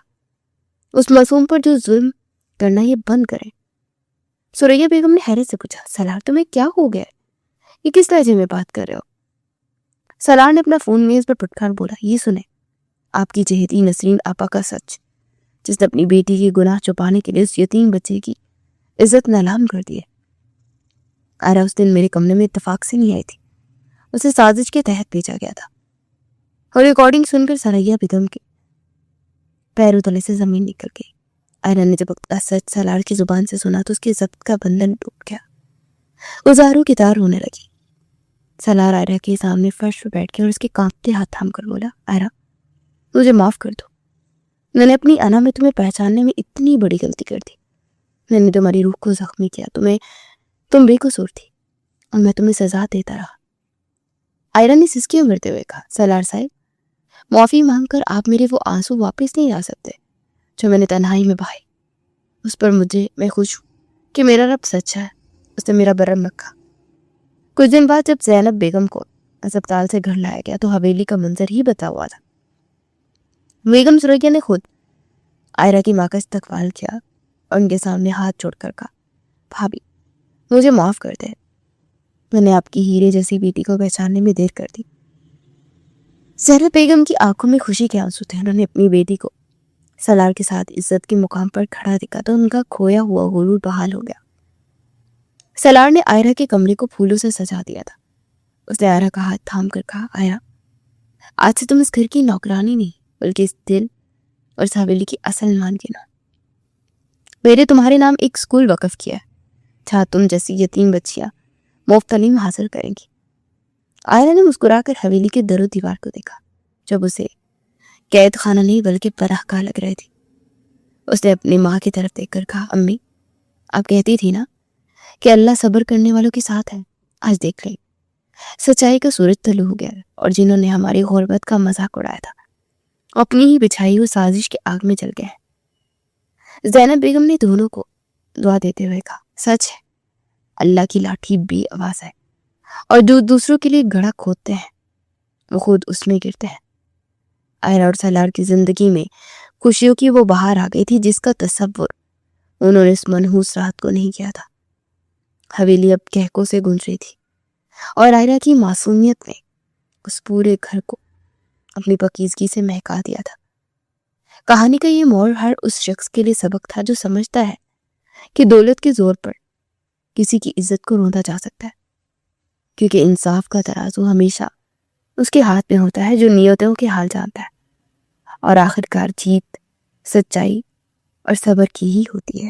اس معصوم پر جو ظلم کرنا یہ بند کریں۔ سرگیہ بیگم نے حیرت سے پوچھا، سالار تمہیں کیا ہو گیا؟ یہ کس لہجے میں بات کر رہے ہو؟ سالار نے اپنا فون میز پر پٹکا بولا، یہ سنیں آپ کی چہیتی نسرین آپا کا سچ، جس نے اپنی بیٹی کی گناہ چھپانے کے لیے اس یتیم بچے کی عزت نالام کر دی ہے۔ آئرہ اس دن میرے کمرے میں اتفاق سے نہیں آئی تھی، اسے سازش کے تحت بھیجا گیا تھا۔ اور ریکارڈنگ سن کر سرگیہ بیگم کے پیروں تلے سے زمین نکل گئی۔ آئرہ نے جب اپنا سچ سالار کی زبان سے سنا تو اس کے ضبط کا بندھن ٹوٹ گیا، وہ زاروں کی تار ہونے لگی۔ سالار آئرہ کے سامنے فرش پہ بیٹھ کے اور اس کے کانپتے ہاتھ تھام کر بولا، آئرہ مجھے معاف کر دو، میں نے اپنی انا میں تمہیں پہچاننے میں اتنی بڑی غلطی کر دی۔ میں نے تمہاری روح کو زخمی کیا، تم بے قصور تھی اور میں تمہیں سزا دیتا رہا۔ آئرہ نے سسکیاں بھرتے ہوئے کہا، سالار صاحب معافی مانگ کر آپ میرے وہ آنسو واپس نہیں لا سکتے جو میں نے تنہائی میں بہائے۔ اس پر میں خوش ہوں کہ میرا رب سچا ہے، اس نے میرا برم رکھا۔ کچھ دن بعد جب زینب بیگم کو اسپتال سے گھر لایا گیا تو حویلی کا منظر ہی بتا ہوا تھا۔ بیگم سرگیہ نے خود آئرہ کی ماں کا استقبال کیا اور ان کے سامنے ہاتھ جوڑ کر کہا، بھابھی مجھے معاف کر دے، میں نے آپ کی ہیرے جیسی بیٹی کو پہچاننے میں دیر کر دی۔ زینب بیگم کی آنکھوں میں خوشی کے آنسو تھے۔ انہوں نے اپنی بیٹی کو سالار کے ساتھ عزت کے مقام پر کھڑا دیکھا تو ان کا کھویا ہوا غرور بحال ہو گیا۔ سالار نے آئرہ کے کمرے کو پھولوں سے سجا دیا تھا۔ اس نے آئرہ کا ہاتھ تھام کر کہا، آئرہ، آج سے تم اس گھر کی نوکرانی نہیں بلکہ اس دل اور اس حویلی کی اصل مالکن ہو۔ میں نے تمہارے نام ایک اسکول وقف کیا ہے جہاں تم جیسی یتیم بچیاں مفت تعلیم حاصل کریں گی۔ آئرہ نے مسکرا کر حویلی کے در و دیوار کو دیکھا جب اسے قید خانہ نہیں بلکہ پناہ گاہ لگ رہے تھی۔ اس نے اپنی ماں کی طرف دیکھ کر کہا، امی، آپ کہتی تھی نا کہ اللہ صبر کرنے والوں کے ساتھ ہے۔ آج دیکھ لیں، سچائی کا سورج طلوع ہو گیا اور جنہوں نے ہماری غربت کا مذاق اڑایا تھا اپنی ہی بچھائی ہوئی سازش کے آگ میں جل گئے ہیں۔ زینب بیگم نے دونوں کو دعا دیتے ہوئے کہا، سچ ہے، اللہ کی لاٹھی بے آواز ہے اور جو دوسروں کے لیے گڑھا کھودتے ہیں وہ خود اس میں گرتے ہیں۔ آئرہ اور سالار کی زندگی میں خوشیوں کی وہ بہار آ گئی تھی جس کا تصور انہوں نے اس منحوس رات کو نہیں کیا تھا۔ حویلی اب کہکوں سے گونج رہی تھی اور آئرہ کی معصومیت نے اس پورے گھر کو اپنی پاکیزگی سے مہکا دیا تھا۔ کہانی کا یہ موڑ ہر اس شخص کے لیے سبق تھا جو سمجھتا ہے کہ دولت کے زور پر کسی کی عزت کو روندا جا سکتا ہے، کیونکہ انصاف کا ترازو ہمیشہ اس کے ہاتھ میں ہوتا ہے جو نیتوں کے حال جانتا ہے، اور آخرکار جیت سچائی اور صبر کی ہی ہوتی ہے۔